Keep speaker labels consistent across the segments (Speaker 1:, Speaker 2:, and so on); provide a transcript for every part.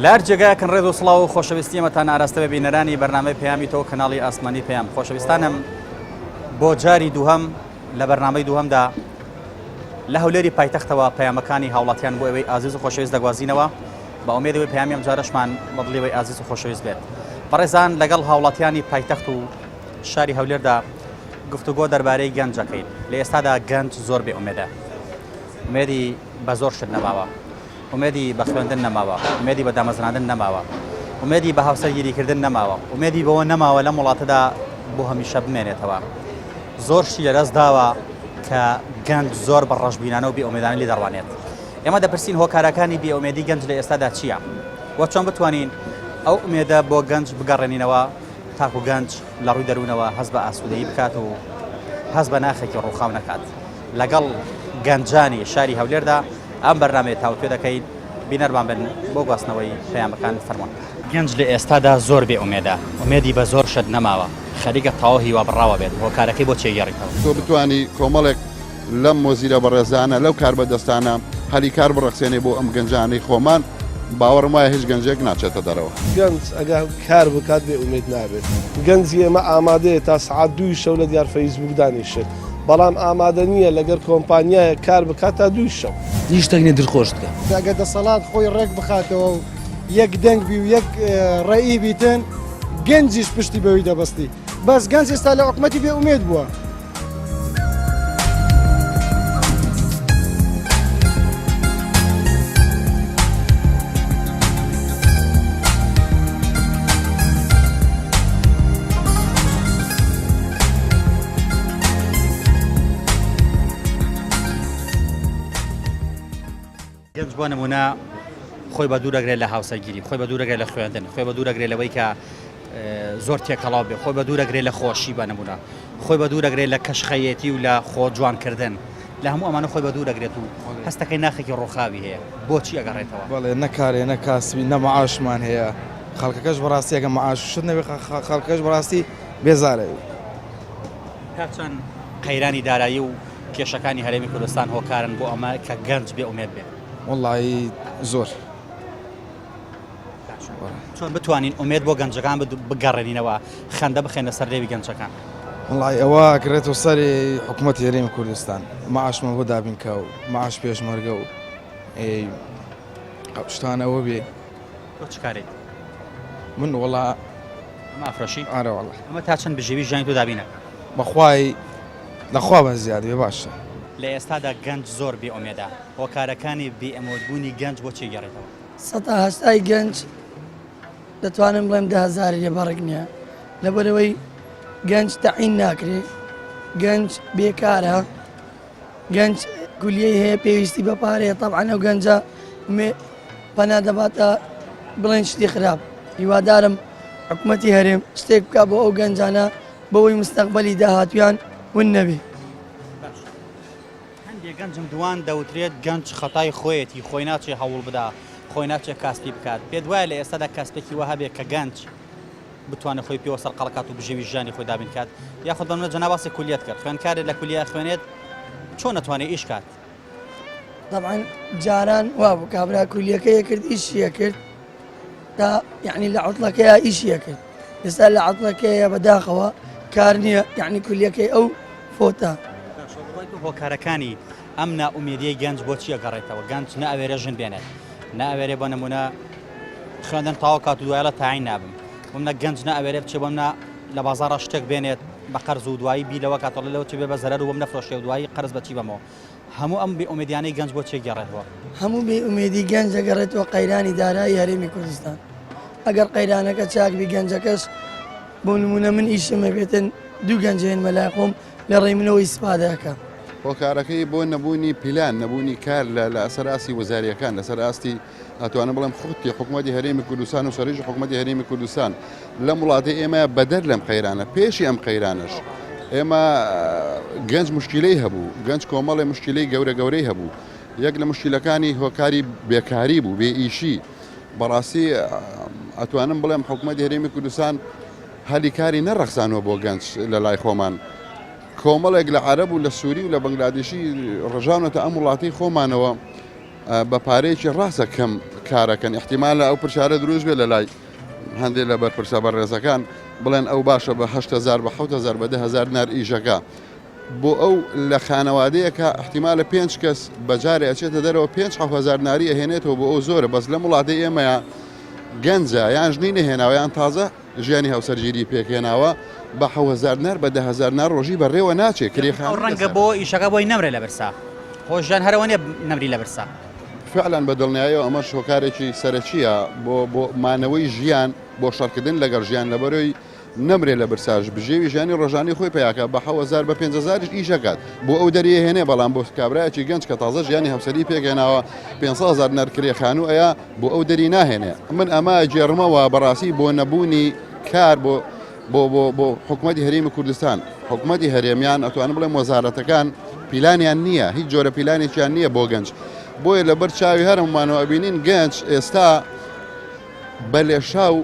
Speaker 1: لار جێگایەکەن ڕێز و سڵاو و خۆشەویستی ئەمەتان ئاراستە بە بینەرانی بەرنامەی پەیامی تۆ کەناڵی ئاسمانی پەیام. خۆشەویستانم بۆ جاری دووهەم لە بەرنامەی دووهەمدا لە هەولێری پایتەختەوە پەیامەکانی هاوڵاتیان بۆ ئەوەی ئازیز و خۆشەویست دەگوازینەوە بە ئومێدەوەی پەیامی ئەم جارەشمان بە دڵێەوەی ئازیز و خۆشەویست بێت. بەڕێزان لەگەڵ هاوڵاتیانی پایتەخت و شاری هەولێردا گفتوگۆ دەربارەی گەنجەکەین. لە ئێستادا گەنج زۆر بێ ئومێدە، ئومێدی بە زۆر شت نەماوە، ئومێدی بە خوێندن نەماوە، ئومێدی بە دامەزراندن نەماوە، ئومێدی بە هاوسەرگیریکردن نەماوە، ئومێدی بەوە نەماوە لەم وڵاتەدا بۆ هەمیشە بمێنێتەوە. زۆر شتی لەدەست داوە کە گەنج زۆر بە ڕەشبینانە و بێئومێدانە لی دەڕوانێت. ئێمە دەپرسین هۆکارەکانی بێئومێدی گەنج لە ئێستادا چییە؟ وە چۆن بتوانین ئەو ئومێدە بۆ گەنج بگەڕێنینەوە تاکو گەنج لە ڕووی دەروونەوە هەست بە ئاسوودەیی بکات و هەست بە ناخێکی ڕووخاو نەکات. لەگەڵ گەنجانی شاری هەولێردا ئەم بەرنامەیە تاوتوێ دەکەین. بینەرمان بن بۆ گواستنەوەی پەیامەکان فەرموون. گەنج لە ئێستادا زۆر بێ ئومێدە، ئومێدی بە زۆر شت نەماوە، خەریکە تەواو هیوا بڕاوە بێت. هۆکارەکەی بۆ چێگەڕیتەوە؟
Speaker 2: تۆ بتوانی کۆمەڵێک لەم مۆزیرە بەڕێزانە لەو کار بەدەستانە هەلی کار بڕەخسێنێ بۆ ئەم گەنجانەی خۆمان، باوەڕم وایە هیچ گەنجێک ناچێتە دەرەوە.
Speaker 3: گەنج ئەگەر کار بکات بێ ئومێد نابێت. گەنجی ئێمە ئامادەیە تا سعات 2 شەو لە دیار فەیسبوک دانیشێت، بەڵام ئامادە نییە لەگەر کۆمپانیایە کار بکات تا 2 شەو.
Speaker 4: هیچ شتێک دڵخۆش بکە.
Speaker 5: ئەگەر دەسەڵات خۆی ڕێک بخاتەوە و یەک دەنگ بی و یەک ڕێئی بیتن، گەنجیش پشتی بەوەی دەبەستی. بەس گەنج ئێستا لە حکومەتی بێ ئومێد بووە.
Speaker 1: گەنج بۆ نمونە خۆی بە دوور دەگرێت لە هاوسەرگیری، خۆی بە دوور دەگرێت لە خوێندن، خۆی بە دوور دەگرێت لەوەی کە زۆر تێکەڵاو بێ، خۆی بە دوور دەگرێت لە خۆشی بە نمونە، خۆی بە دوور دەگرێت لە کەشخەیەتی و لە خۆ جوانکردن. لە هەموو ئەمانە خۆی بە دوور دەگرێت و هەستەکەی ناخێکی ڕووخاوی هەیە. بۆچی ئەگەڕێتەوە؟
Speaker 6: بەڵێ نەکارێ نەکاسبی نەمەعاشمان هەیە، خەڵکەکەش بەڕاستی ئەگە مەعاش شت نەبێ خەڵکەش بەڕاستی بێزارە.
Speaker 1: تا چەند قەیرانی دارایی و کێشەکانی هەرێمی کوردستان هۆکارن بۆ ئەمە کە گەنج بێ ئومێد بێت؟
Speaker 6: وەڵڵی زۆر.
Speaker 1: چۆن بتوانین ئومێد بۆ گەنجەکان بگەڕێنینەوە، خەندە بخێنە سەر لێوی گەنجەکان؟
Speaker 6: وەڵڵی ئەوە گرێتەوە سەری حکوومەتی هەرێمی کوردستان، مەعاشمان بۆ دابینکە و مەعاش پێشمەرگە و شتانەوە بێ.
Speaker 1: تۆ چ کارێت؟
Speaker 6: من وەڵا
Speaker 1: مافرەشی؟
Speaker 6: ئارە وەڵڵی.
Speaker 1: ئەمە تا چەند بژێوی ژیانی تۆ دابینە؟
Speaker 6: بەخوای لەخوا بە زیاد بێ باشە.
Speaker 1: لە ئێستادا گەنج زۆر بێ ئومێدە، هۆکارەکانی بێئەمۆدبوونی گەنج بۆ چێگەڕێتەوە؟
Speaker 7: ١٨ گەنج دەتوانم بڵێم 10,000 لێبەڕێک نییە، لەبەرەوەی گەنج تەعین ناکرێت، گەنج بێکارە، گەنج گولیەی هەیە پێویستی بە پارەیە. تەبعەن ئەو گەنجە پەنا دەباتە بڵێن شتی خراپ. هیوادارم حکوومەتی هەرێم شتێک بکات بۆ ئەو گەنجانە بەوەی مستەقبەلی داهاتویان ون نەبێ.
Speaker 1: هەندێک گەنجم دوان دەوترێت گەنج خەتای خۆیەتی، خۆی ناچێ هەوڵ بدا، خۆی ناچێت کاسپی بکات. پێت وایە لە ئێستادا کاسپێکی وە هەبێت کە گەنج بتوانێت خۆی پێوە سەر قەڵکات و بژێوی ژیانی خۆی دابین کات؟ یاخود بەمە جەناباسی کولیەت کرد، خوێندکارێت لە کولیە خوێنێت، چۆن نەتوانێت ئیش کات؟
Speaker 7: طبعا جاران وابوو کابرا کولیەکەیە کرد ئیشیە کرد تا یعنی لە عوتڵەکەیە ئیشیە کرد. ئێستا لە عوتڵەکەیە بەداخەوە کار نییە، یعنی کولیەکەی ئەو فۆتە.
Speaker 1: هۆکارەکانی ئەم نائومێدیەی گەنج بۆچی ئەگەڕێتەوە؟ گەنج نائەوێرە ژن بێنێت، نائەوێرێ بۆ نمونە خوێندن تاوا کات و دوایە لە تاعین نابم، بۆمە گەنج نائەوێرێ بچێ بۆمە لە بازاڕە شتێک بێنێت بە قەرز و دوایی بیلەوە کاتەڵە لەوە چ بێ بە زەرەر و بۆم نەفرۆشێ و دوایی قەرز بەچی بەمەوە. هەموو ئەم بێئومێدیانەی گەنج بۆ چێگەڕێتەوە؟
Speaker 7: هەموو بێئومێدی گەنج دەگەڕێتەوە قەیرانی دارایی هەرێمی کوردستان. ئەگەر قەیرانەکە چاکبی گەنجەکەش بۆ نمونە من ئیشمە بێتن 2 گەنج هێنمە لای خۆم لە ڕێی منەوە ئیسپادەکە.
Speaker 2: هۆکارەکەی بۆ نەبوونی پیلان، نەبوونی کار لە سەراستی وەزاریەکان، لە سەراستی ئەتوانم بڵێم خوتی حکوومەتی هەرێمی کوردستان و سەرۆکی حکوومەتی هەرێمی کوردستان لەم وڵاتی ئێمە بەدەر لەم قەیرانە، پێشی ئەم قەیرانش ئێمە گەنج مشکلەی هەبوو، گەنج کۆمەڵی مشکلەی گەورەی هەبوو. یەک لە مشکلەکانی هۆکاری بێکاری بوو، بێ ئیشی. بەڕاستی ئەتوانم بڵێم حکوومەتی هەرێمی کوردستان هەلی کاری نەڕەخسانەوە بۆ گەنج لە لای خۆمان. کۆمەڵێک لە عەرەب و لە سووری و لە بەنگلادێشی ڕژانەتە ئەم وڵاتی خۆمانەوە بە پارەیەکی ڕاستە کەم کارەکەن احتیمالە ئەو پرسیارە دروست بێ لە لای هەندێک لە بەرپرسە بەڕێزەکان بڵێن ئەو باشە بە 8,000 بە 7,000 بە 10,000 نار ئیژەکە بۆ ئەو لە خانەوادەیەکە احتیمالە 5 کەس بەجارێ ئەچێتە دەرەوە 5,000 ناری ئەهێنێتەوە بۆ ئەو زۆرە بەس لە وڵاتی ئێمەیە گەنجە یان ژنی نەهێناوە یان تازە ژیانی هاوسەرگیری پێکهێناوە بە 7,000 نار بە 10,000 نار ڕۆژی بەڕێوە ناچێت کرێخان
Speaker 1: ئەو ڕەنگە بۆ ئیشەکە بۆی نەمرێ لە برسا خۆشیان هەرەوەنیە نەمری لە برسا
Speaker 2: فعلان بە دڵنیاییەوە ئەمە شۆکارێکی سەرەکیە بۆ مانەوەی ژیان بۆ شەڕکردن لەگەڵ ژیان لەبەرەوەی نەمرێ لە برساژ بژێوی ژیانی ڕۆژانی خۆی پیاکە بە 7,000 بە 5,000 ئیشەکات بۆ ئەو دەریە هێنێ بەڵام بۆ کابراایکی گەنج کە تازە ژیانی هەمسەری پێکێناوە 500,000 نەرکرێ خانوو ئەیە بۆ ئەو دەری ناهێنێ من ئەمە جێڕمەوە بەڕاستی بۆ نەبوونی کار بۆ حکوومەتی هەرێمی کوردستان حکوومەتی هەرێمیان ئەتوانم بڵێم وەزارەتەکان پیلانیان نییە هیچ جۆرە پیلانێکیان نییە بۆ گەنج بۆیە لەبەر چاوی هەرممانەوە بینین گەنج ئێستا بە لێشاو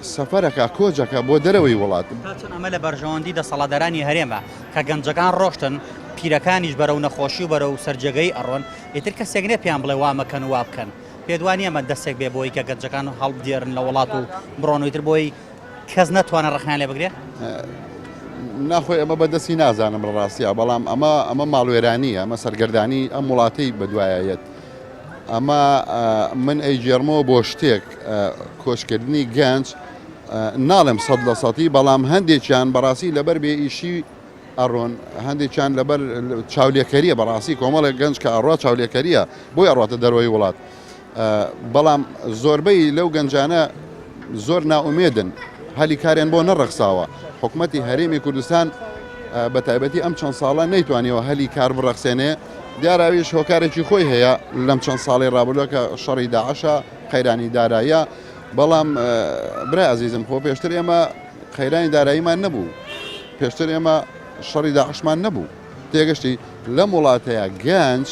Speaker 2: سەفەرەکە کۆجەکە بۆ دەرەوەی وڵات
Speaker 1: ئەمە لە بەرژەوەندی دەسەڵاتدارانی هەرێمە کە گەنجەکان ڕۆشتن پیرەکانیش بەرەو نەخۆشی و بەرەو سەررجەگەی ئەڕۆن ئیتر کەسێک نێ پێیان بڵێ وامەکەن و وا بکەن پێدوانی ئەمە دەستێک بێ بۆی کە گەنجەکان هەڵبدێرن لە وڵات و بڕۆنەوەیتر بۆی کەس نەتوانە ڕخنیان لێ بگرێ
Speaker 2: ناخۆی ئەمە بەدەستی نازانم ڕاستیە بەڵام ئەمە ماڵوێرانی ئەمە سەرگەردانی ئەم وڵاتی بەدوایەت ئەمە من ئەیجێرمەوە بۆ شتێک کۆچکردنی گەنج ناڵێم 100% بەڵام هەندێکیان بەڕاستی لەبەر بێ ئیشی ئەڕۆن هەندێکیان لەبەر چاولێکەریە بەڕاستی کۆمەڵێک گەنج کە ئەڕوا چاولێکەریە بۆی ئەڕاتە دەرەوەی وڵات بەڵام زۆربەی لەو گەنجانە زۆر ناومێدن هەلی کاریان بۆ نەڕەخساوە حکوومەتی هەرێمی کوردستان بە تایبەتی ئەم چەند ساڵە نەیتوانیەوە هەلی کار بڕەخسێنێ دیاراویش هۆکارێکی خۆی هەیە لەم چەند ساڵی ڕابردووە کە شەڕی داعشە قەیرانی داراییە بەڵام برای عزیزم خۆ پێشتر ئێمە قەیرانی داراییمان نەبوو پێشتر ئێمە شەڕی داعشمان نەبوو تێگەشتی لەم وڵاتەیە گەنج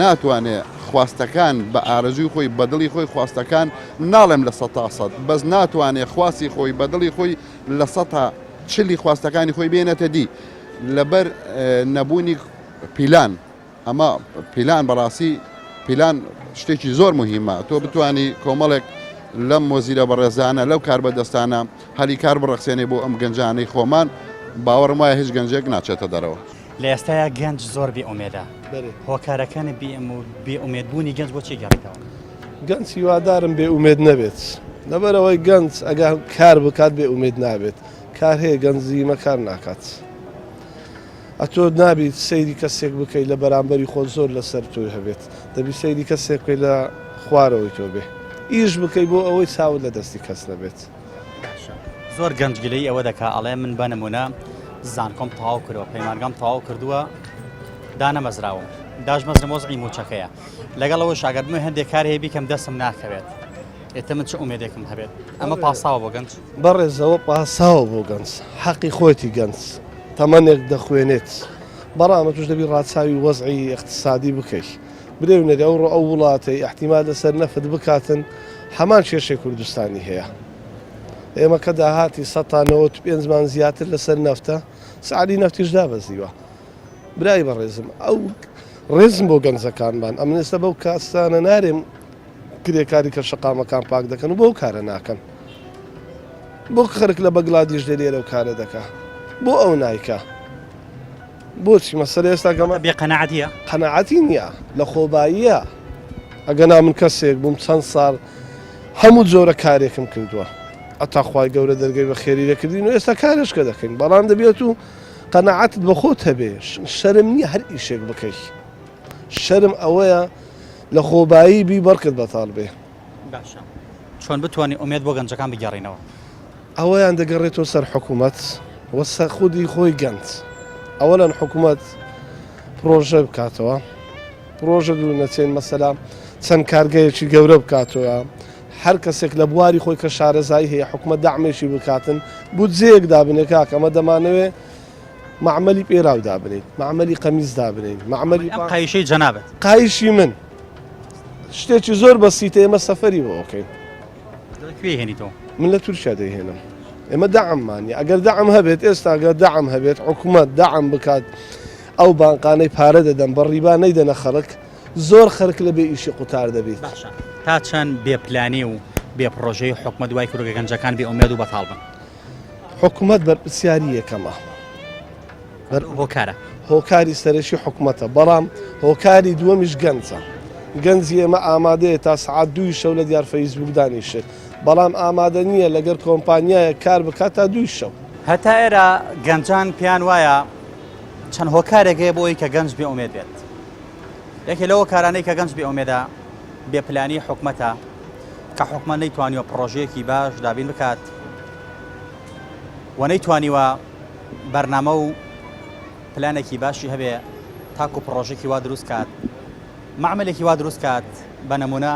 Speaker 2: ناتوانێت خواستەکان بە ئارەزوی خۆی بەدڵی خۆی خواستەکان ناڵێم لە 100% بەس ناتوانێت خواستی خۆی بەدڵی خۆی لە 140 خواستەکانی خۆی بێنێتە دی لەبەر نەبوونی پیلان ئەمە پیلان بەڕاستی پیلان شتێکی زۆر مهمە تۆ بتانی کۆمەڵێک لەم مۆزیرە بەڕێزانە لەو کار بەدەستانە هەلی کار بڕەخسێنێ بۆ ئەم گەنجانەی خۆمان باوەڕم وایە هیچ گەنجێک ناچێتە دەرەوە
Speaker 1: لە ئێستایا گەنج زۆر بێئومێدە هۆکارەکانی بێئومێدبوونی گەنج بۆچی گەڕێتەوە
Speaker 3: گەنج هیوادارم بێئومێد نەبێت لەبەرەوەی گەنج ئەگەر کار بکات بێئومێد نابێت کار هەیە گەنجیمە کار ناکات ئەتۆ نابیت سەیری کەسێک بکەیت لە بەرامبەری خۆ زۆر لەسەر تۆی هەبێت دەبی سەیری کەسێک بکەیت لە خوارەوەی تۆ بێ ئیش بکەیت بۆ ئەوەی چاوت لە دەستی کەس نەبێت
Speaker 1: زۆر گەنجگلەی ئەوە دەکا ئەڵێ من بە نمونە زانکۆم تەواو کردەوە پەیمانگام تەواو کردووە دانەمەزراوم داژمەزرە مۆزعی موچەکەیە لەگەڵەوە شاگردمە هەندێک کار هەیە بیکەم دەستم ناکەوێت ئێتە من چ ئومێدێکم هەبێت ئەمە پاساوە بۆ گەنج
Speaker 3: بەڕێزەوە پاساوە بۆ گەنج حەقی خۆتی گەنج تەمەنێک دەخوێنێت بەڕامە توش دەبی ڕاچاوی وەزعی اقتصادی بکەیت برێونەری ئەو وڵاتی احتیمال لەسەر نەفت بکاتن هەمان کێشەی کوردستانی هەیە ئێمە کە داهاتی 195مان زیاتر لەسەر نەفتە سعادی نەفتیش دابەزیوە برای بەڕێزم ئەو ڕێزم بۆ گەنجەکانمان ئەم ئێستا بەو کاستانە نارێم کرێکاری کە شقامەکان پاک دەکەن و بۆ کارە ناکەن بۆ خەرک لە بەگڵادیش لێرە و کارە دەکا بۆ ئەو نایکە بۆچی مەسەلە ئێستا گەمە
Speaker 1: بێ قەناعەتیە
Speaker 3: قەناعەتی نییە لە خۆباییە ئەگەنا من کەسێک بووم چەند ساڵ هەموو جۆرە کارێکم کردووە ئەتا خوای گەورە دەرگەی بە خێری دەکردین و ئێستا کارشکە دەکەین بەڵام دەبێت و قەناعەتت بە خۆت هەبێ شەرم نییە هەر ئیشێک بکەیت شەرم ئەوەیە لە خۆبایی بی بەرکت بەتاڵ بێ
Speaker 1: باشە چۆن بتوانانی ئومێد بۆ گەنجەکان بگەڕینەوە
Speaker 3: ئەوەیان دەگەڕێتەوە سەر حکوومەت وەسە خودی خۆی گەنج ئەوەلەن حکوومەت پرۆژە بکاتەوە پرۆژە دوو نەچێن مەسەلا چەند کارگەیەکی گەورە بکاتەوە هەر کەسێک لە بواری خۆی کە شارەزایی هەیە حکوومەت داعمێکی بکاتن بودجەیەک دابنێ کاک ئەمە دەمانەوێت معمەلی پێراو دابنین معمەلی قەمیز دابنین معمەلی
Speaker 1: قایشەی جەنابەت
Speaker 3: قایشی من شتێکی زۆر بەسیتە ئێمە سەفەری بۆ ئۆکەین
Speaker 1: کوێ هێنیتەوە
Speaker 3: من لە تورکیا دەیهێنم ئێمە داعممانی ئەگەر داعم هەبێت ئێستا ئەگەر داعم هەبێت حکوومەت داعم بکات ئەو بانقانەی پارە دەدەن بە ڕیبا نەیدەنە خەڵک زۆر خەرک لە بێ ئیشی قوتار دەبێت.
Speaker 1: باشە تا چەند بێپلانی و بێ پرۆژەی حکومە دوای کورگە گەنجەکان بێ ئومێد و بەتاڵ بن
Speaker 3: حکوومەت بەرپرسیاری یەکەمە
Speaker 1: هۆکارە
Speaker 3: هۆکاری سەرشی حکوومەتە بەڵام هۆکاری دووەمیش گەنجە گەنجی ئێمە ئامادەیە تا سعات 2 شەو لە دیار فەیسبوک دانیشێت بەڵام ئامادە نییە لەگەر کۆمپانیایە کار بکات تا 2 شەو
Speaker 1: هەتا ئێرە گەنجان پیان وایە چەند هۆکارێکەیە بۆ ئەوی کە گەنج بێ ئومێد بێت یەکێ لەوە کارانەی کە گەنج بێ ئومێدە بێپلانی حکومەتە کە حکومە نەیتوانیوە پرۆژەیەکی باش دابین بکات و نەیتوانیوە بەرنامە و پلانێکی باشی هەبێ تاکو پرۆژێکی وا دروست کات معاملێکی وا دروست کات بە نمونە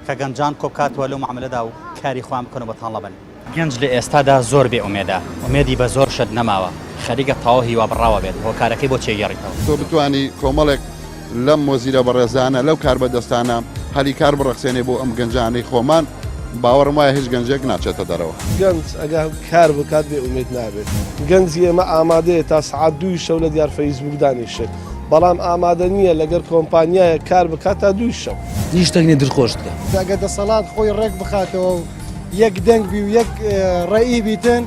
Speaker 1: کە گەنجان کۆبکاتوە لەو معاملەدا و کاری خۆیان بکەن و بەتاڵە بن گەنج لە ئێستادا زۆر بێ ئومێدە ئومێدی بە زۆر شت نەماوە خەریکە تەواو هیوا بڕاوە بێت هۆکارەکەی بۆ چێگەڕیتەوە
Speaker 2: تۆ بتوانی کۆمەڵێک لەم مۆزیرە بەڕێزانە لەو کار بەدەستانە هەلی کار بڕەخسێنێ بۆ ئەم گەنجانەی خۆمان باوەڕم وایە هیچ گەنجێک ناچێتە دەرەوە
Speaker 3: گەنج ئەگە کار بکات بێ ئومێد نابێت گەنجی ئێمە ئامادەیە تا سعات 2 شەو لە دیار فەیسبوک دانیشێت بەڵام ئامادە نییە لەگەر کۆمپانیایە کار بکات تا 2 شەو
Speaker 6: هیچ شتێک دڵخۆش بکە
Speaker 5: ئەگە دەسەڵات خۆی ڕێک بخاتەوە و یەک دەنگ بی و یەک ڕێئی بیتن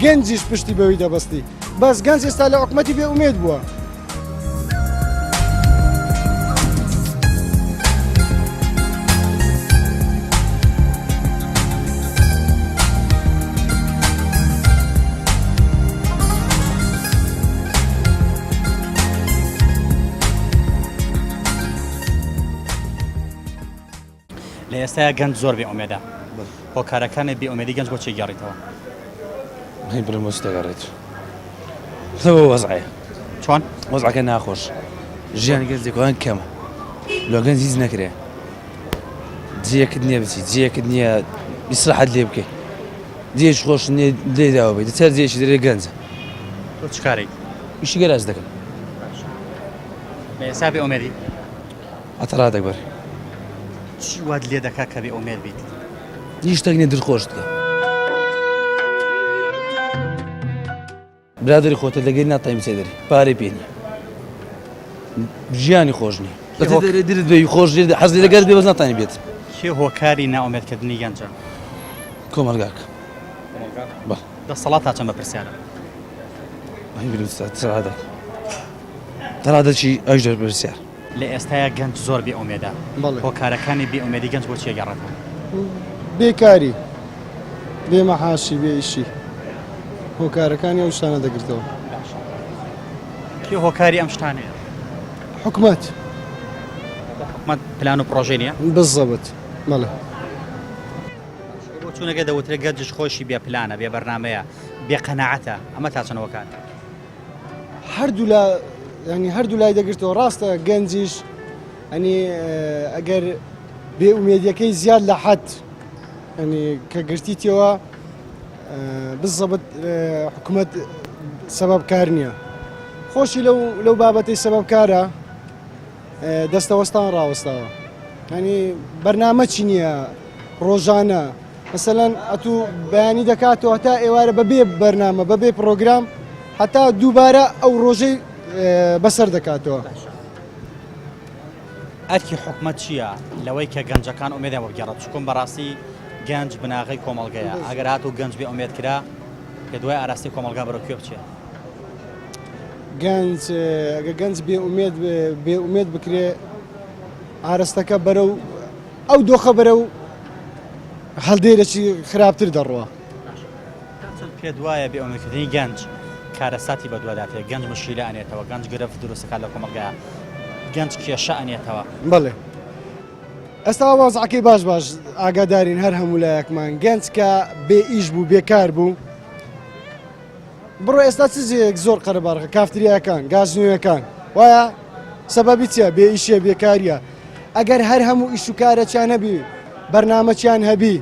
Speaker 5: گەنجیش پشتی بەوەی دەبەستی بەس گەنج ئێستا لە حکومەتی بێ ئومێد بووە
Speaker 1: لە ئێستایا گەنج زۆر بێ ئومێدە هۆکارەکانی بێ ئومێدی گەنج بۆ چێگەڕیتەوە
Speaker 6: هەی برم وەستەگەڕێت لەوە وەزعەیە
Speaker 1: چۆن
Speaker 6: وەزعەکە ناخۆش ژیانی گەنجێکوان کەمە لۆ گەنج هیچ نەکرێ جیەکت نییە بچیت جیەکت نییە ئیسراحەت لێ بکەیت جێش خۆش لێ داوە بێت چەر جێشی دەرێ گەنجە
Speaker 1: تۆ چ کارێک
Speaker 6: ئیشی گەراج دەکەم
Speaker 1: لە ئێستا بێ ئومێدی
Speaker 6: ئەتەڕا دەکبەر
Speaker 1: چی وات لێ دەکات کە بێ ئومێد بیت
Speaker 6: هیچ شتێک نییە دڵخۆش بکە برادری خۆتە لەگەری ناتایم چێ دەری پارەی پێ نییە ژیانی خۆش نییە دەرێ درت بێ خۆش حەز لێ دەگەر بێ بەس ناتانی بێت
Speaker 1: کێ هۆکاری ناومێدکردنی گەنجە
Speaker 6: کۆمەلگاک
Speaker 1: دەسەڵات تا چەند بەپرسیارە
Speaker 6: تەڕادە چی ئەوش دەرپرسیار
Speaker 1: لە ئێستایا گەنج زۆر بێ ئومێدە
Speaker 5: بەڵێ
Speaker 1: هۆکارەکانی بێ ئومێدی گەنج بۆ چێگەڕێتەوە
Speaker 5: بێکاری بێ مەحاشی بێ ئیشی هۆکارەکانی ئەو شتانە دەگرتەوە
Speaker 1: کێ هۆکاری ئەم شتانەیە
Speaker 5: حکومەت
Speaker 1: حکومەت پلان و پرۆژێ نییە
Speaker 5: بزەبت مەڵێ
Speaker 1: بۆ چوونەکە دەوترێت گەنجش خۆشی بێ پلانە بێ بەرنامەیە بێ قەناعەتە ئەمە تا چەند هۆکار
Speaker 5: هەردوو لە ینی هەردوو لای دەگرتەوە ڕاستە گەنجیش ئەنی ئەگەر بێ ئومێدیەکەی زیاد لە حەد ئەنی کە گرتیتەوە بزەبت حکومەت سەبەب کار نییە خۆشی لەو بابەتی سەبەب کارە دەستەوەستان ڕاوەستاوە ینی بەرنامە چی نییە ڕۆژانە مەسەلەن ئەتوو بەیانی دەکاتەوە هەتا ئێوارە بەبێ بەرنامە بەبێ پرۆگرام هەتا دووبارە ئەو ڕۆژەی بەسەر دەکاتەوە
Speaker 1: ئەرکی حکومەت چییە لەوەی کە گەنجەکان ئومێدە وەرگێڕێت چکۆم بەڕاستی گەنج بناغی کۆمەڵگەیە ئەگەر هات و گەنج بێ ئومێد کرا پێ دوای ئاراستی کۆمەلگا بەرەو کوێ بچێت
Speaker 5: گەنج ئەگە گەنج بێ ئومێد بکرێ ئارەستەکە بەرەو ئەو دۆخە بەرەو هەڵدێرەی خراپتر دەڕوە
Speaker 1: پێ دوایە بێ ئومێدکردنی گەنج کارەساتی بە دوواداتێت گەنج مشکلە ئەنێتەوە گەنج گرفت دروستەکات لە کۆمەلگایە گەنج کێشە ئەنێتەوە
Speaker 5: بەڵێ ئێستا وازعەکەی باش ئاگادارین هەر هەموو لایەکمان گەنج کە بێ ئیش بوو بێکار بوو بڕۆ ئێستا چیزێک زۆر قەرەبارەکە کافتریاکان گازنوویەکان وایە سەبەبی چیە بێ ئیشە بێکاریە ئەگەر هەر هەموو ئیش و کارەچیان هەبی بەرنامەچیان هەبی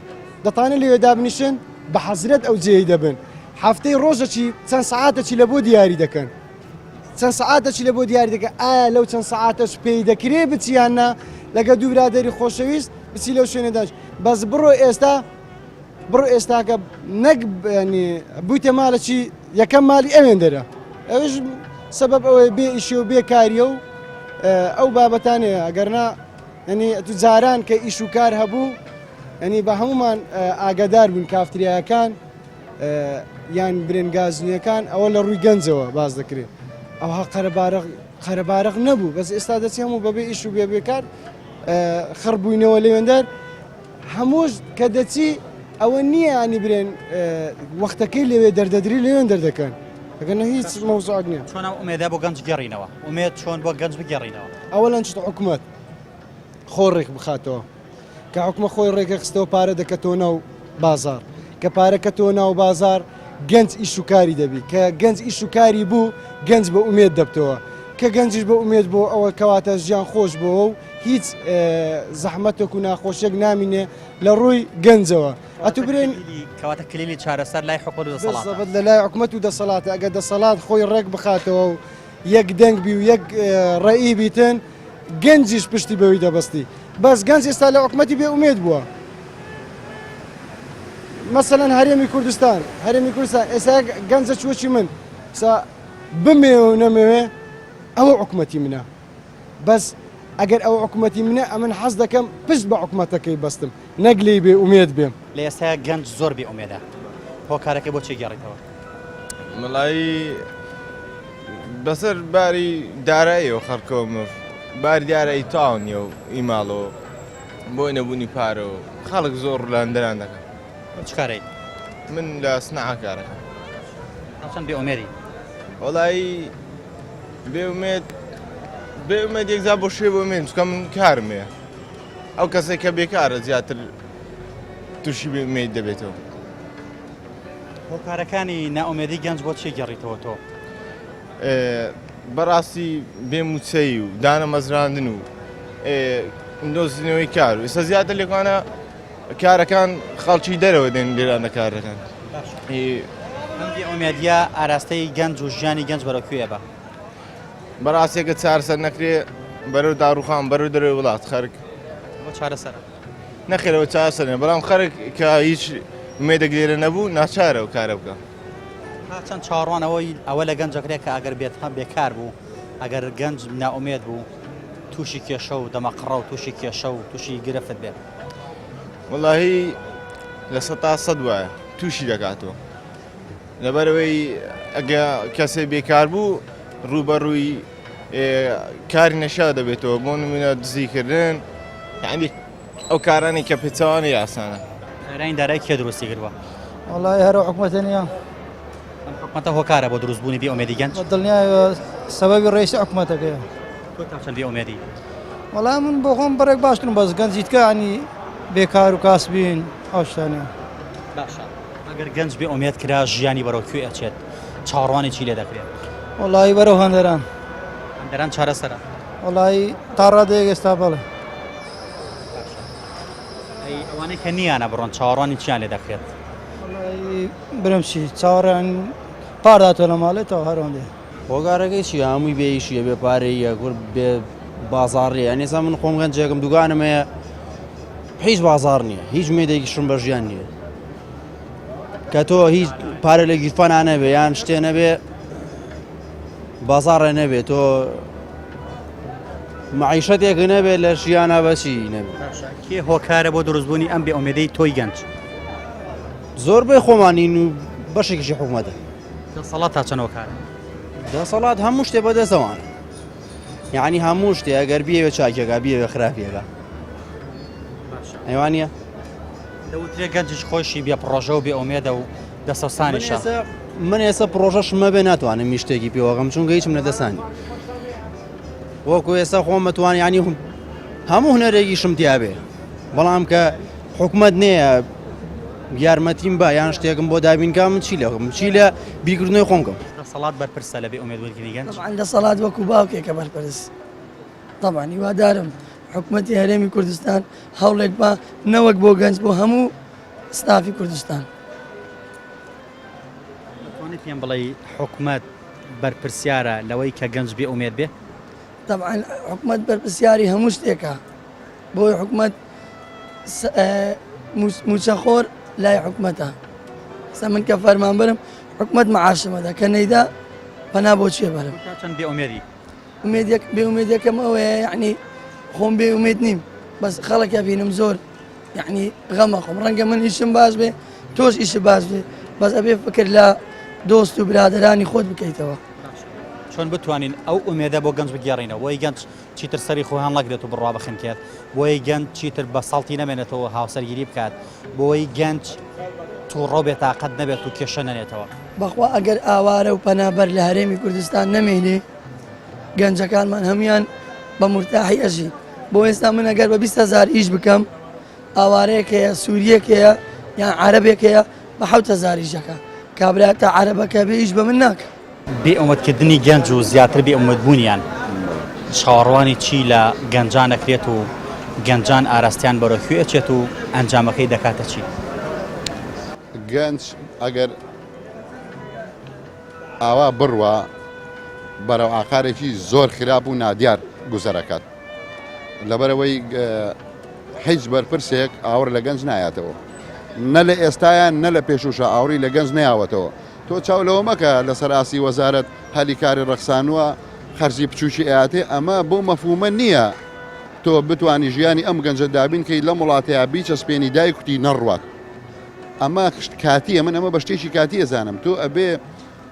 Speaker 5: دەتانە لێوێ دابنیشن بە حەزرەت ئەو جێی دەبن هەفتەی ڕۆژەکی چەند سەعاتێکی لە بۆ دیاری دەکەن چەند سەعاتێکی لە بۆ دیاری دەکەن ئایا لەو چەند سەعاتەش پێی دەکرێ بچیاننا لەگە دوو برادەری خۆشەویست بچی لەو شوێنەداش بەس بڕۆ ئێستاکە نەک بوویتە ماڵێکی یەکەم ماڵی ئەوێن دەرە ئەوش سەبەب ئەوەی بێ ئیشی و بێکاریە و ئەو بابەتانەیە ئەگەرنا ینی تو جاران کە ئیش و کار هەبوو ینی بە هەمومان ئاگادار بوون کافتریاکان یان برێنگازنیەکان ئەوە لە ڕووی گەنجەوە باز دەکرێت ئەوها قەرەبارق نەبوو بەس ئێستا دەچی هەموو بەبێ ئیش و بێبێکار خڕبووینەوە لەوێندەر هەمووش کە دەچی ئەوە نییە ینی برێن وەختەکەی لەوێ دەردەدری لەوێن دەردەکەن ئەگەنە هیچ مەوزوعک نییە
Speaker 1: چۆن ئومێدا بۆ گەنج گەڕینەوە ئومێد چۆن بۆ گەنج بگەڕینەوە
Speaker 5: ئەوە لەن چ حکوومەت خۆ ڕێک بخاتەوە کە حکومە خۆی ڕێگە خستەوە پارە دەکەتەوە ناو بازار کە پارەکەتەوە ناو بازار گەنج ئیش و کاری دەبی کە گەنج ئیش و کاری بوو گەنج بە ئومێد دەبتەوە کە گەنجش بە ئومێد بۆ ئەوە کەواتە ژیان خۆش بۆەوە و هیچ زەحمەتێک و ناخۆشیێک نامینێ لە ڕووی گەنجەوە ئەتو برێن
Speaker 1: کەواتە کلیلی چارەسەر لای حکومەت و دەسەڵات
Speaker 5: لە لای حکومەت و دەسەڵاتە ئەگەر دەسەڵات خۆی ڕێک بخاتەوە و یەک دەنگ بی و یەک ڕێئی بیتن گەنجیش پشتی بەوەی دەبەستی بەس گەنج ئێستا لە حکومەتی بێ ئومێد بووە مەسەلەن هەرێمی کوردستان ئێستا گەنجە چوەچی من بمێ و نەمەوێ ئەوە حکومەتی منە بەس ئەگەر ئەوە حکومەتی منە ئەمن حەز دەکەم پشت بە حکومەتەکەی بەستم نەک لێی بێ ئومێد بێم
Speaker 1: لە ئێستا گەنج زۆر بێ ئومێدە هۆکارەکەی بۆ چی گەڕێتەوە
Speaker 4: مەڵایی بەسەر باری داراییەوە خەڵکەوە مرد باری دیارایی تاون نیە و ئیماڵەوە بۆی نەبوونی پارەوە خەڵک زۆر لاندەران دەکەن
Speaker 1: چ کارەی
Speaker 4: من لە سنعا کارەکەم
Speaker 1: چەند بێ ئومێدی
Speaker 4: وەڵایی بێ یەکزا بۆ شوێ بۆ مێن چکە من کارم هەیە ئەو کەسێک کە بێکارە زیاتر تووشی بێمێد دەبێتەوە
Speaker 1: هۆکارەکانی ناومێدی گەنج بۆ چی گەڕیتەوە تۆ
Speaker 4: بەڕاستی بێموچەی و دانە مەزراندن و دۆزینەوەی کار و ئێستا زیاتر لێکوانە کارەکان خەڵکی دەرەوە دێن لێرانە کارەکان
Speaker 1: هەندی ئومێدیە ئاراستەی گەنج و ژیانی گەنج بەرەکوێ بە
Speaker 4: بەڕاستێکە چارەسەر نەکرێ بەرەو داڕوخان بەرەو دەروی وڵات خەرک
Speaker 1: بۆ چارەسەر
Speaker 4: نەخێرەوە چارەسەرێ بەڵام خەرک کە هیچ مێدەک لێرە نەبوو ناچارەوە کارە بکە
Speaker 1: چەند چاڕوانەوەی ئەوە لە گەنجەکرێت کە ئەگەر بێت هەم بێکار بوو ئەگەر گەنج ناومێد بوو تووشی کێشە و دەمەقڕە و تووشی کێشە و تووشی گرفت بێت
Speaker 4: وەڵاهی لە 100 وایە تووشی دەکاتەوە لەبەرەوەی ئەگە کەسێ بێکار بوو ڕوبەڕووی کاری نەشا دەبێتەوە بۆ نمونە دزیکردن یعنی ئەو کارانی کە پێچەوانە یاسانە
Speaker 1: خێرایی دارایی کێ دروستی کردووە
Speaker 8: والله هەرە حکومەتە نییە
Speaker 1: ئەم حکومەتە هۆکارە بۆ دروستبوونی بێ ئومێدی گەنج
Speaker 8: دڵنیا سەبەبی ڕێیسی حکومەتەکەیە
Speaker 1: تۆ تا چەند بێ ئومێدی
Speaker 8: وەڵام من بۆ خۆم بەڕێک باشترم بەس گەنجیتکە ینی بێکار و کاسبین ئەو شتانە
Speaker 1: باشە ئەگەر گەنج بێ ئومێد کرا ژیانی بەرەوکوێ ئەچێت چاڕوانی چی لێ دەکرێت
Speaker 8: وەڵی بەرەو هەندەران
Speaker 1: هەندەران چارەسەرە
Speaker 8: وەڵی تا ڕادەیەک ئێستا بەڵێ
Speaker 1: ئەوانەی کە نییانە بڕۆن چاڕوانی چیان لێ دەکرێت
Speaker 8: برمچی چاوەڕیان پارداتۆ لە ماڵێتەوە هەرۆندێ
Speaker 6: هۆکارەکەی چی هەمووی بێیشیە بێ پارەیە گور بێ بازاڕێ ئەنێسا من خۆم گەنجێکم دوگانمەیە هیچ بازار نییە هیچ مێدێکیشم بە ژیان نییە کە تۆ هیچ پارە لە گیرفانە نەبێ یان شتێ نەبێ بازاڕە نەبێت تۆ معیشەتێک نەبێت لە ژیانە بەچی نەبێت
Speaker 1: کێ هۆکارە بۆ دروستبوونی ئەم بێ ئومێدەی تۆی گەنج
Speaker 6: زۆربەی خۆمانین و بەشێکیشی حکوومەتە
Speaker 1: دەسەڵات تا چەند هۆکارە
Speaker 6: دەسەڵات هەموو شتێ بەدەستەوانە یعنی هەموو شتێ ئەگەر بیەوە چاکێکە بیەوە خراپیەکە ئەیوانە
Speaker 1: دەوترێ گەنجش خۆشی بێ پڕۆژە و بێ ئومێدە و دەسەسانیشە
Speaker 6: من ئێستا پرۆژەش مەبێ ناتوانم میشتێکی پێوەغم چونکە هیچم نەدەسانی وەکو ئێستا خۆم مەتوان ینی هەموو هونەرێکی شم تیابێ بەڵام کە حکومەت نەیە یارمەتیم بە یان شتێکم بۆ دابینکە من چی لەم چی لە بیکردنەوەی خۆمکەم
Speaker 1: دەسەڵات بەرپرسە لە بێ ئومێد وەرگری گەنج
Speaker 7: طبعا دەسەڵات وەکو باوکێکە بەرپرس طبعا هیوادارم حکومەتی هەرێمی کوردستان هەوڵێک بە نەوەک بۆ گەنج بۆ هەموو ستافی کوردستان
Speaker 1: دەتوانیت پێم بڵێ حکومەت بەرپرسیارە لەوەی کە گەنج بێ ئومێد بێ
Speaker 7: طبعا حکومەت بەرپرسیاری هەموو شتێکە بۆی حکومەت موچەخۆر لای حکومەتە سە من کە فەرمانبەرم حکومەت مەعاشمەدا کە نەیدا پەنا بۆ چێ بەرم
Speaker 1: چەند بێ ئومێدی
Speaker 7: بێومێدەکەم ئەوەیە یعنی خۆم بێومێد نیم بەس خەڵکە بینم زۆر یعنی غەمە خۆم ڕەنگە من ئیشم باش بێ تۆش ئیش باش بێ بەس ئەبێ فکر لە دۆست و برادرانی خۆت بکەیتەوە
Speaker 1: چۆن بتوانین ئەو ئومێدە بۆ گەنج بگێڕینەوە بۆی گەنج چیتر سەری خۆیان لەگرێت و بڕوا بخنکێت بۆی گەنج چیتر بە ساڵتی نەمێنێتەوە هاوسەرگیری بکات بۆی گەنج تووڕۆ بێت تاقەت نەبێت و کێشە نەنێتەوە
Speaker 7: بەخوا ئەگەر ئاوارە و پەنابەر لە هەرێمی کوردستان نەمێنێ گەنجەکانمان هەمویان بە مرتاحی ئەژی بۆ ئێستا من ئەگەر بە 20,000 ئیش بکەم ئاوارەیەکەیە سووریەکەیە یان عەرەبێکەیە بە 7,000 ئیشەکە کابرا تا عەرەبەکە بێ ئیش بە من ناکە
Speaker 1: بێ ئومەدکردنی گەنج و زیاتر بێ ئومەدبوونیان چاوەڕوانی چی لە گەنجان ئەکرێت و گەنجان ئاراستیان بەرەوکوێ ئەچێت و ئەنجامەکەی دەکاتە چی
Speaker 2: گەنج ئەگەر ئاوا بڕوە بەرەو ئاخارێکی زۆر خراپ و نادیار گوزەرەکات لەبەرەوەی هیچ بەرپرسێک ئاور لە گەنج نایاتەوە نە لە ئێستایان نە لە پێشوشە ئاوری لە گەنج نەیاوەتەوە تۆ چاو لەوە مەکە لە سەراسی وەزارەت هەلی کاری ڕەخسانووە خەرجی بچووکی ئااتێ ئەمە بۆ مەفهومە نییە تۆ بتانی ژیانی ئەم گەنجە دابین کەی لە وڵاتەیە بیچەسپێنی دایکوتی نەڕوات ئەمە کاتیە من ئەمە بە شتێکی کاتی ئەزانم تۆ ئەبێ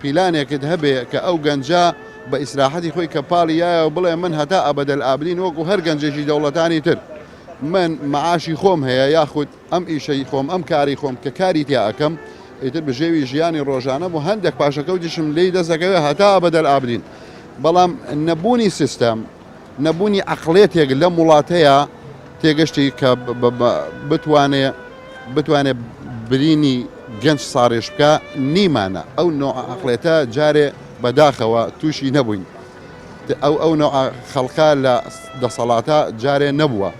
Speaker 2: پیلانێکت هەبێ کە ئەو گەنجە بە ئیسراحەتی خۆی کە پاڵیایە و بڵێ من هەتا ئەبەدەل ئابدین وەکو هەر گەنجێکی دەوڵەتانی تر من معاشی خۆم هەیە یاخود ئەم ئیشەی خۆم ئەم کاری خۆم کە کاری تیا ئەەکەم ئیتر بژێوی ژیانی ڕۆژانە بۆ هەندێک پاشەکەوتیشم لی دەستەکەوێت هەتا ئەبەدەل ئابدین بەڵام نەبوونی سیستەم نەبوونی عقلێتێک لە وڵاتەیە تێگەشتی کە بتوانێت برینی گەنج ساڕێژ بکە نیمانە ئەو نوع عقلێتە جارێ بەداخەوە تووشی نەبووین ئەو نوع خەڵکە لە دەسەڵاتە جارێ نەبووە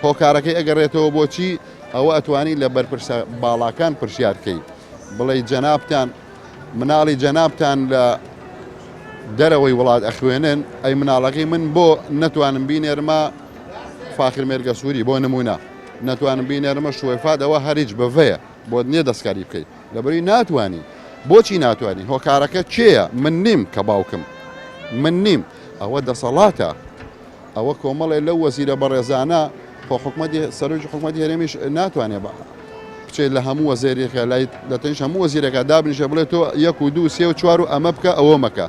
Speaker 2: هۆکارەکەی ئەگەڕێتەوە بۆچی ئەوە ئەتوانی لە بەرپرسە باڵاکان پرسیارکەی بڵێ جەنابتان مناڵی جەنابتان لە دەرەوەی وڵات ئەخوێنن ئەی مناڵەکەی من بۆ نەتوانم بینێرمە فاخر مێرگە سووری بۆ نمونە نەتوانم بینێرمە شوێفات ئەوە هەریج بەڤەیە بۆ نییە دەستکاری بکەیت لەبەری ناتوانانی بۆچی ناتوانانی هۆکارەکە چێە من نیم کە باوکم من نیم ئەوە دەسەڵاتە ئەوە کۆمەڵێ لەو وەزیرە بەڕێزانە خۆ حکومەتی سەرۆکی حکومەتی هەرێمیش ناتوانێت بچێت لە هەموو وەزێریەکە لای دەتەنش هەموو وەزیرەکە دابنیشە بڵێت تۆ 1 و 2 3 و 4 و ئەمە بکە ئەوە مەکە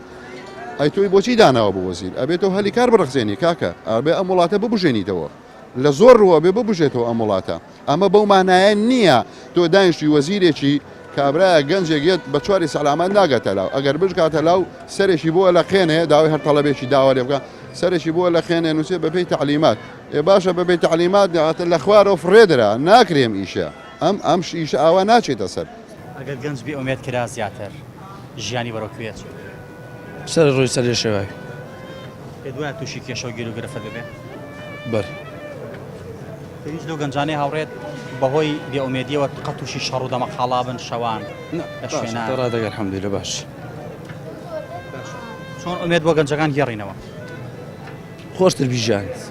Speaker 2: ئەی تۆی بۆچی داناوە بۆ وەزیر ئەبێتەوە هەلی کار بڕخزێنی کاکە ئەبێ ئەم وڵاتە ببژێنیتەوە لە زۆر ڕوە بێ ببژێتەوە ئەم وڵاتە ئەمە بەو مانایە نییە تۆ دانیشتی وەزیرێکی کابرایە گەنجێکێت بە 4 سەلامان ناگاتە لاو ئەگەر بژگاتە لاو سەرێکی بۆ لە خێنێ داوای هەر تەڵەبێکی داوا لێ بکە سەرێکی بۆ لە خێنێ نووسێ بەپێی تعلیمات باشە بەپێی تعلیمات دەهاتە لە خوارەوە فرێدرا ناکرێم ئیشە ئەم ئیش ئاوا ناچێتە سەر
Speaker 1: ئەگەر گەنج بێ ئومێد کرا زیاتر ژیانی بەرەوکوێت
Speaker 6: سەر ڕۆی سەر لێ شێوای
Speaker 1: پێ دوایە تووشی کێشە و گیر و گرفت ببێ
Speaker 6: بەر
Speaker 1: هیچ لەو گەنجانەی هاوڕێت بەهۆی بێئومێدیەوە قەت تووشی شەڕ و دەمەقاڵا بن شەوان لە شوێنە
Speaker 6: ڕادەگەر الحەمدولیلە باش
Speaker 1: چۆن ئومێد بۆ گەنجەکان گێڕینەوە
Speaker 6: خۆشتر بیژانیت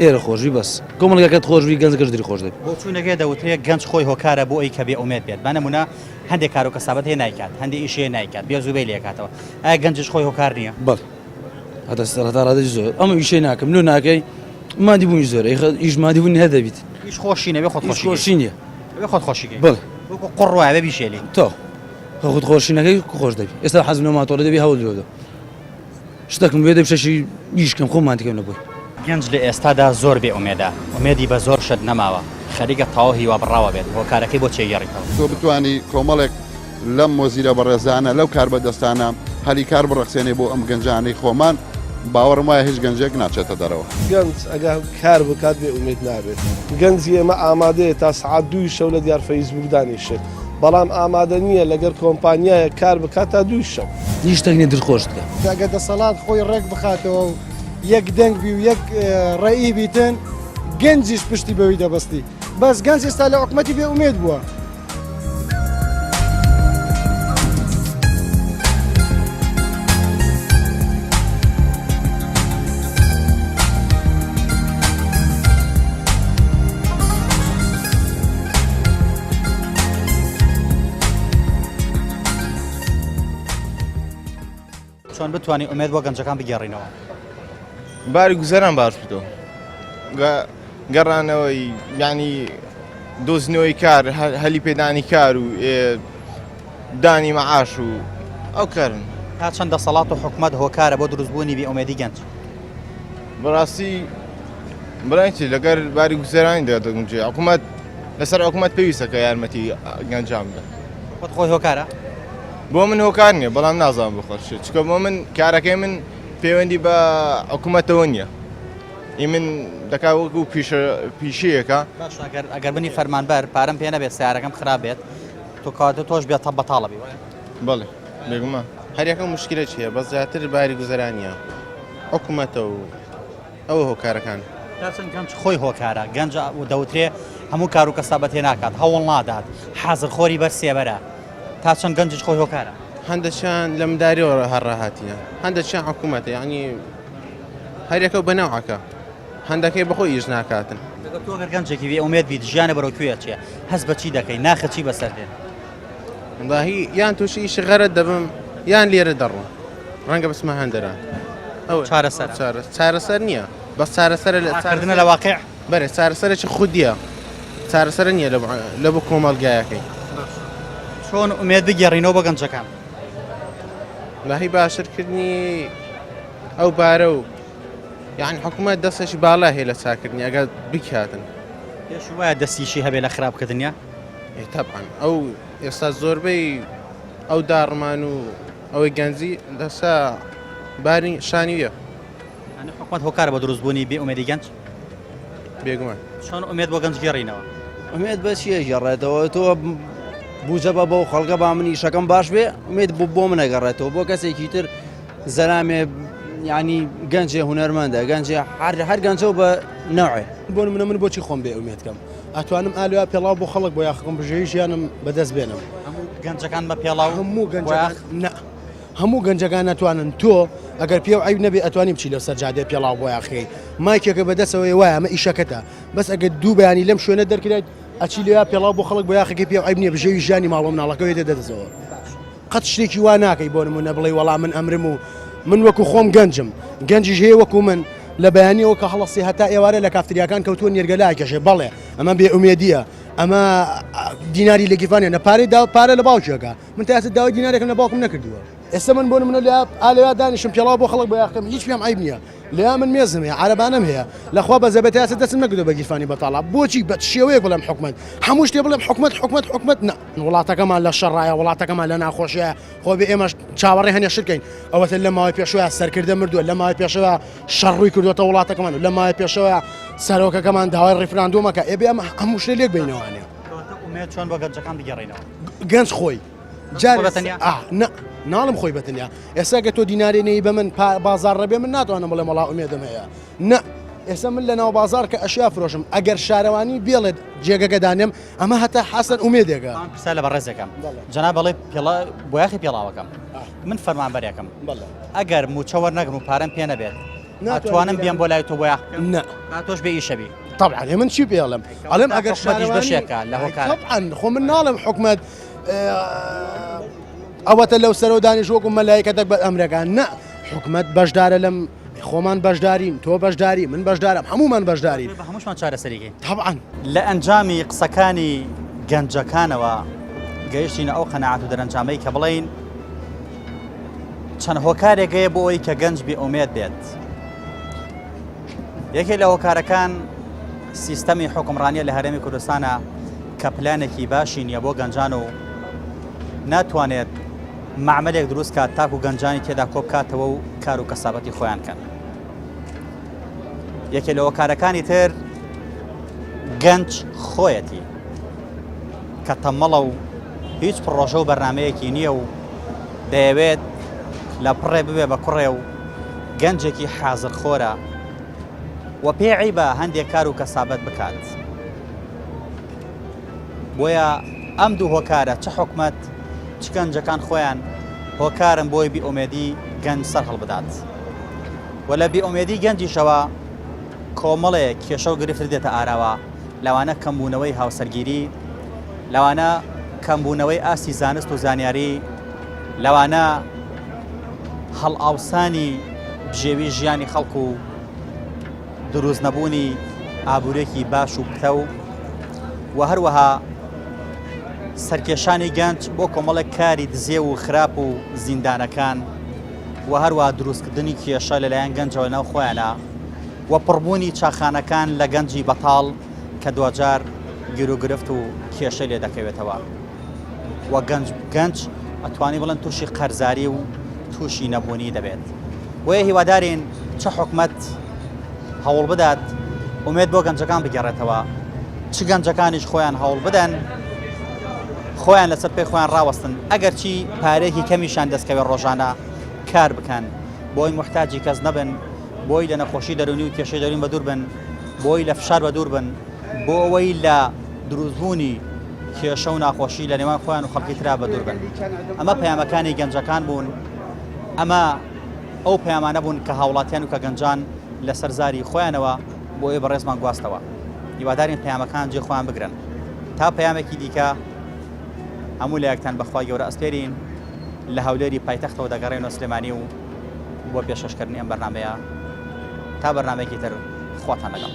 Speaker 6: ئێرە خۆشی بەس کۆمەڵگەکەت خۆشبی گەنجەکەش دری خۆش دەبێت
Speaker 1: بۆ چوونەکەی دەوترێت گەنج خۆی هۆکارە بۆ ئەی کە بێ ئومێد بێت با نمونە هەندێک کار و کەسابەت هەیە نایکات هەندێک ئیشەیە نایکات بێ زوبەی لێکاتەوە ئایا گەنجش خۆی هۆکار نییە
Speaker 6: بەڵ هەتا سەرەتا ڕادەی زۆر ئەمە ئیشەی ناکەم لۆ ناکەی مادی بوونی زۆر ئیش مادی بوونی هەدەبیت
Speaker 1: هیچ خۆشی نەبێ خۆت
Speaker 6: خۆشی نییە
Speaker 1: بێ خۆت خۆشیگەی
Speaker 6: بڵ
Speaker 1: وەکو قڕوایە بێ بیشێلی
Speaker 6: تۆ خۆت خۆشینەکەی خۆش دەبی ئێستا حەزم لە ماتۆڕە دەبی هەوڵ لێدە شتێکم بێ دەبشەشی یشکەم خۆمانتیکەم نەبووی
Speaker 1: گەنج لە ئێستادا زۆر بێ ئومێدا ئومێدی بە زۆر شت نەماوە خەریکە تاوە هیوا بڕاوە بێت هۆکارەکەی بۆ چێگەڕیتەوە
Speaker 2: تۆ بتانی کۆمەڵێک لەم وەزیرە بەڕێزانە لەو کار بەدەستانە هەلی کار بڕخسێنێ بۆ ئەم گەنجانەی خۆمان باوەڕم وایە هیچ گەنجێک ناچێتە دەرەوە
Speaker 3: گەنج ئەگە کار بکات بێ ئومێد نابێت گەنجی ئێمە ئامادەیە تا سعات 2 شەو لە دیار فەیسبوک دانیشێت بەڵام ئامادە نییە لەگەر کۆمپانیایە کار بکات تا 2 شەو
Speaker 6: هیچ شتێک دڵخۆش دەکە
Speaker 5: ئەگە دەسەڵات خۆی ڕێک بخاتەوە و یەک دەنگ بی و یەک ڕێئی بیتن گەنجیش پشتی بەوەی دەبەستی بەس گەنج ئێستا لە حکومەتی بێ ئومێد بووە
Speaker 1: چۆن بتوانانی ئومێد بۆ گەنجەکان بگێڕینەوە
Speaker 4: باری گوزەران باش بێتەوە گەڕانەوەی یعنی دۆزنەوەی کار هەلی پێدانی کار و دانی مەعاش و ئەو کارن
Speaker 1: تا چەند دەسەڵات و حکومەت هۆکارە بۆ دروستبوونی بێئومێدی گەنج
Speaker 4: بەڕاستی بڵێنی لەگەر باری گوزەرانی دەگونجێ حکومەت لەسەر حکومەت پێویستە کە یارمەتی گەنجام بدە
Speaker 1: خۆت خۆی هۆکارە
Speaker 4: بۆ من هۆکار نییە بەڵام نازانم بخۆشێت چکە بۆ من کارەکەی من پەیوەندی بە حکومەتەوە نییە ئی من دەکا وەکو پیشەیەکە
Speaker 1: باش ئەگەر بنی فەرمانبەر پارەم پێ نەبێت سیارەکەم خراپ بێت تۆ کاتە تۆش بێت بەتاڵە بی
Speaker 4: بەڵێ بێگومە
Speaker 9: هەریەکە مشکلە چییە بە زیاتر باری گوزەرانیە حکوومەتە و ئەوە هۆکارەکان
Speaker 1: چەند گەنج خۆی هۆکارە گەنج دەوترێ هەموو کار و کەسابەت هێ ناکات هەوڵ نادات حازرخۆری بەر سێبەرە تا چەند گەنجش خۆی هۆکارە
Speaker 9: هەندەچیان لە مداریەوە هەڕاهاتیە هەندەچیان حکوومەتە یعنی هەریەکە و بەناوعەکە هەندەکەی بەخۆی ئیش ناکاتن
Speaker 1: تۆ گەر گەنجێکی بێ ئومێد بیت ژیانە بەرەو کوێ چیە هەست بە چی دەکەی ناخە چی بەسەر دێن
Speaker 9: وڵاهی یان تووشی ئیشی غەرت دەبم یان لێرە دەڕۆم ڕەنگە بسمە هەندەرە ئەو چارەسەر نییە بەس چارەسەرە
Speaker 1: لەکردنە لە واقع
Speaker 9: بەرێ چارەسەرێکی خودیە چارەسەر نییە لە بۆ کۆمەڵگایەکەی
Speaker 1: چۆن ئومێد بگەڕینەوە بە گەنجەکان
Speaker 9: وڵاهی باشترکردنی ئەو بارە و یعنی حکوومەت دەستێکی باڵا هەیە لە چاکردنی ئەگەر بکاتن
Speaker 1: پێش وایە دەستیشی هەبێ لە خراپکردنیە
Speaker 9: تەبعاً ئەو ئێستا زۆربەی ئەو داڕمان و ئەوەی گەنجی دەستا باری شانیویە
Speaker 1: حکومەت هۆکارە بە دروستبوونی بێ ئومێدی گەنج
Speaker 9: بێگومان
Speaker 1: چۆن ئومێد بۆ گەنج گەڕینەوە
Speaker 6: ئومێد بە چیە گەڕێتەوە تۆ بوجە بە بەو خەڵکە با منی شەکەم باش بێ ئومێد بۆ منە گەڕێتەوە بۆ کەسێکی تر زەرامێ ینی گەنجێ هونەرمەندە گەنجێ هەر گەنجەوە بە نەوعێ
Speaker 5: بۆ منە من بۆچی خۆم بێ ئومێدکەم ئەتوانم ئالویا پێڵاو بۆ خەڵک بۆ یاخەکەم بژێوی ژیانم بەدەست بێنم
Speaker 1: گەنجەکان بە پێڵاو
Speaker 5: هەموو گەنجەکان ناتوانن تۆ ئەگەر پێ و عیب نەبێ ئەتوانیم چی لەسەر جادێ پێڵاو بۆ یاخی مایکێکە بەدەستەوەی وایە ئەمە ئیشەکەتە بەس ئەگەر دوو بەیانی لەم شوێنە دەرکرێت ئەچی لێیا پێڵاو بۆ خەڵک بۆ یاخەکەی پێ و عیب نییە بژێوی ژیانی ماڵۆ مناڵەکەی دەدەزەوە قەت شتێکی وا ناکەی بۆ نمونە بڵێ وەڵام من ئەمرم و من وەکو خۆم گەنجم گەنجیش هەیە وەکو من لە بەیانیەوە کە هەڵەسی هەتا ئێوارە لە کافتریاکان کەوتووە نێرگەلایکەشێ بەڵێ ئەمە بێ ئومێدیە ئەمە دیناری لە گیفانێ نە پارەی دا پارە لە باوکێکە من تا ئێستا داوای دینارێکم لە باوکم نەکردووە ئێستا من بۆ منە لە ئالەوە دانیشم پێڵاو بۆ خەڵک بۆ یاخەکەم هیچ پێم عیب نییە لە من مێزم هەیە عەرەبانەم هەیە لەخوا بە زەبەت ئێستا دەستم نەکردو بە گیفانی بەتاڵا بۆچی بە شێوەیەک بڵێم حکومەت هەموو شتێ بڵێم حکومەت نە وڵاتەکەمان لە شەڕایە وڵاتەکەمان لە ناخۆشیە خۆ بێ ئێمەش چاوەڕێ هەنێ شتکەین ئەوەتە لە ماوەی پێشەوە سەرکردە مردووە لە ماوەی پێشەوە شەڕووی کردوێتە وڵاتەکەمان لە ماوەی پێشەوە سەرۆکەکەمان داوای ڕیفراندۆمەکە ئێبێ ئەمە هەموو شتێ لێک بینەوانێ
Speaker 1: چۆن بە گەنجەکان بگەڕینەوە
Speaker 5: گەنج خۆی ناڵم خۆی بەتەنیا ئێستا کە تۆ دینارێنەی بە من بازار ڕەبێ من ناتوانم بڵێم وڵا ئومێدەم هەیە نە ئێستا من لە ناو بازار کە ئەشیا فرۆشم ئەگەر شارەوانی بێڵێت جێگەکە دانێم ئەمە هەتا حەسەن ئومێدێکە
Speaker 1: پرسا لە بەڕێزەکەم جەنا بەڵێ بۆیاخی پێڵاوەکەم من فەرمانبەرێکم ئەگەر موچەوە نەگرم و پارەم پێ نەبێت ناتوانم بیام بۆ لای تۆ بۆ
Speaker 5: نە
Speaker 1: تۆش بێ ئیشەبی
Speaker 5: طبعا من چی پێڵم ئەڵێم ئەگەر
Speaker 1: شادیش بەشێکە لە هۆکار
Speaker 5: خۆ من ناڵم حکومەت ئەوەتە لەو سەرۆ دانیش وەکو مەلایکەتێک بە ئەمرەکان نە حکومەت بەشدارە لەم خۆمان بەشدارین تۆ بەشداری من بەشدارم هەمومان بەشدارین
Speaker 1: هەمووشمان چارەسەریگەین
Speaker 5: طبعا
Speaker 1: لە ئەنجامی قسەکانی گەنجەکانەوە گەیشتینە ئەو قەناعەت و دەرەنجامەی کە بڵێین چەند هۆکارێکەیە بۆ ئەوەی کە گەنج بێ ئومێد بێت یەکێک لە هۆکارەکان سیستەمی حکومڕانیە لە هەرێمی کوردستانە کە پلانێکی باشی نییە بۆ گەنجان و ناتوانێت معمەلێک دروست کات تاکو گەنجانی تێدا کۆبکاتەوە و کار و کەسابەتی خۆیان کەن یەکێک لە هۆکارەکانی تر گەنج خۆیەتی کە تەمەڵە و هیچ پڕۆژە و بەرنمەیەکی نییە و دەیەوێت لە پڕێ ببێ بە کوڕێ و گەنجێکی حازرخۆرە و پێعی بە هەندێک کار و کەسابەت بکات بۆیە ئەم دوو هۆکارە چه حکومەت چ گەنجەکان خۆیان هۆکارن بۆی بیئومێدی گەنج سەر هەڵبدات و لە بیئومێدی گەنجیشەوە کۆمەڵێک کێشە و گرفتر دێتە ئاراوە لەوانە کەمبوونەوەی هاوسەرگیری لەوانە کەمبوونەوەی ئاستی زانست و زانیاری لەوانە هەڵئاوسانی بژێوی ژیانی خەڵکو و دروست نەبوونی ئابوورێکی باش و پتە و هەروەها سەرکێشانی گەنج بۆ کۆمەڵێک کاری دزێ و خراپ و زیندانەکان و هەروەها دروستکردنی کێشە لەلایەن گەنجەوە ناو خۆیانە و پڕبوونی چاخانەکان لە گەنجی بەتاڵ کە دوجار گیرۆگرفت و کێشە لێ دەکەوێتەوە و گەنج ئەتوانی بڵێن تووشی قەرزاری و تووشی نەبوونی دەبێت وەیە هیوادارین چه حکومەت هەوڵ بدات ئومێد بۆ گەنجەکان بگەڕێتەوە چ گەنجەکانیش خۆیان هەوڵ بدەن خۆیان لەسەر پێی خۆیان ڕاوەستن ئەگەر چی پارێکی کەمیشان دەستکەوێت ڕۆژانە کار بکەن بۆی محتاجی کەس نەبن بۆی لە نەخۆشی دەرونی و کێشەی دەرون بە دوور بن بۆی لە فشار بە دوور بن بۆ ئەوەی لە دروستبوونی کێشە و ناخۆشی لە نێوان خۆیان و خەڵکی ترا بە دوور بن ئەمە پەیامەکانی گەنجەکان بوون ئەمە ئەو پەیامانە بوون کە هاوڵاتیان و کە گەنجان لەسەر زاری خۆیانەوە بۆ ئێ بەڕێزمان گواستەوە هیوادارین پەیامەکان جێ خۆیان بگرن تا پەیامێکی دیکە هەموو لە یەکتان بەخوای گەورە ئەسپێرین لە هەولێری پایتەختەوە دەگەڕێنەوە سلێمانی و بۆ پێشەشکردنی ئەم بەرنامەیە تا بەرنامەیەکی تر خواتان لەگەڵ